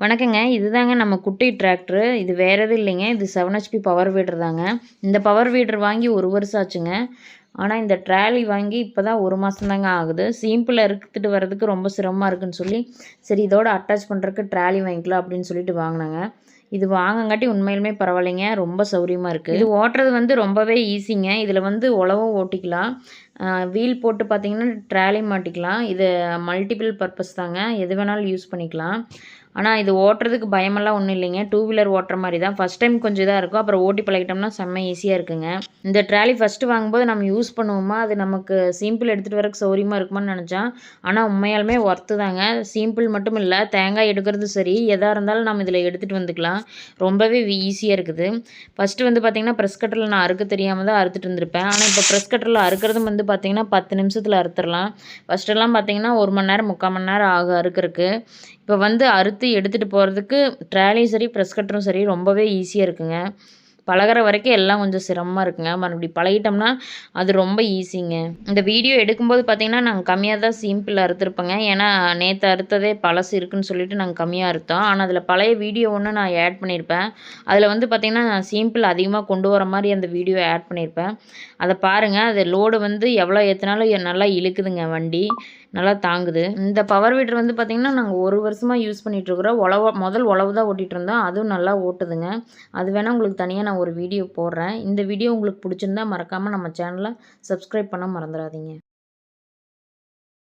வணக்கங்க. இதுதாங்க நம்ம குட்டி டிராக்டரு. இது வேற எதுவும் இல்லைங்க. இது 7 ஹெச்பி பவர் வீடர் தாங்க. இந்த பவர் வீடர் வாங்கி 1 வருஷம் ஆச்சுங்க. ஆனா, இந்த ட்ராலி வாங்கி இப்போ தான் 1 மாசம் தாங்க ஆகுது. சிம்பிளா எடுத்துட்டு வரதுக்கு ரொம்ப சிரமமா இருக்குன்னு சொல்லி, சரி இதோட அட்டாச் பண்ணுறதுக்கு ட்ராலி வாங்கிக்கலாம் அப்படின்னு சொல்லிட்டு வாங்குனேங்க. இது வாங்கங்காட்டி உண்மையிலுமே பரவாயில்லைங்க. ரொம்ப சௌரியமா இருக்கு. இது ஓட்டுறது வந்து ரொம்பவே ஈஸிங்க. இதில வந்து உழவும் ஓட்டிக்கலாம். வீல் போட்டு பார்த்தீங்கன்னா, ட்ராலி மாட்டிக்கலாம். இது மல்டிபிள் பர்ப்பஸ் தாங்க. எது வேணாலும் யூஸ் பண்ணிக்கலாம். ஆனா, இது ஓட்டுறதுக்கு பயமெல்லாம் ஒண்ணும் இல்லைங்க. 2 வீலர் ஓட்டுற மாரி தான். ஃபர்ஸ்ட் டைம் கொஞ்சம் இதா இருக்கும். அப்புறம் ஓட்டி பழகிட்டோம்னா செம்ம ஈஸியா இருக்குங்க. இந்த ட்ராலி ஃபர்ஸ்ட்டு வாங்கும்போது நம்ம யூஸ் பண்ணுவோமா, அது நமக்கு சிம்பிள் எடுத்துட்டு வரக்கு சௌரியமா இருக்குமான்னு நெனச்சேன். ஆனா, உண்மையாலுமே ஒர்த்து தாங்க. சிம்பிள் மட்டும் இல்ல, தேங்காய் எடுக்கிறது சரி, எதா இருந்தாலும் நம்ம இதில எடுத்துட்டு வந்துக்கலாம். ரொம்பவே ஈஸியா இருக்குது. ஃபர்ஸ்ட்டு வந்து பார்த்தீங்கன்னா, பிரஷ் கட்டர்ல நான் அறுக்க தெரியாம தான் அறுத்துட்டு இருந்திருப்பேன். ஆனா, இப்போ பிரஷ் கட்டர்ல அறுக்கிறதும் வந்து பார்த்தீங்கன்னா, 10 நிமிஷத்துல அறுத்துரலாம். ஃபர்ஸ்ட்டெல்லாம் பார்த்தீங்கன்னா, 1 மணி நேரம், 3/4 மணி நேரம் ஆகும் அறுக்கறக்கு. இப்போ வந்து அறுத்து எடுத்துட்டு போறதுக்கு ட்ராலியும் சரி, பிரஷ் கட்டரும் சரி ரொம்பவே ஈஸியா இருக்குங்க. பழகுற வரைக்கும் எல்லாம் கொஞ்சம் சிரமமா இருக்குங்க. மறுபடியும் பழகிட்டோம்னா, அது ரொம்ப ஈஸிங்க. இந்த வீடியோ எடுக்கும்போது பார்த்தீங்கன்னா, நாங்க கம்மியா தான் சிம்பிள் அறுத்துருப்பேங்க. ஏன்னா, நேத்து அறுத்ததே பழசு இருக்குன்னு சொல்லிட்டு நாங்க கம்மியா அறுத்தோம். ஆனா, அதில பழைய வீடியோ ஒண்ணு நான் ஆட் பண்ணியிருப்பேன். அதில வந்து பார்த்தீங்கன்னா, நான் சிம்பிள் அதிகமா கொண்டு வர மாரி அந்த வீடியோ ஆட் பண்ணியிருப்பேன். அத பாருங்க. அது லோடு வந்து எவ்வளோ ஏத்துனாலும் நல்லா இழுக்குதுங்க வண்டி. நல்லா தாங்குது. இந்த பவர் வீடர் வந்து பார்த்தீங்கன்னா, நாங்க 1 வருஷமா யூஸ் பண்ணிட்டுருக்குறோம். முதல் உழவு தான் ஓட்டிட்டு இருந்தோம். அதுவும் நல்லா ஓட்டுதுங்க. அது வேணா உங்களுக்கு தனியா நான் ஒரு வீடியோ போடுறேன். இந்த வீடியோ உங்களுக்கு புடிச்சிருந்தா மறக்காம நம்ம சேனல சப்ஸ்கிரைப் பண்ண மறந்துறாதீங்க.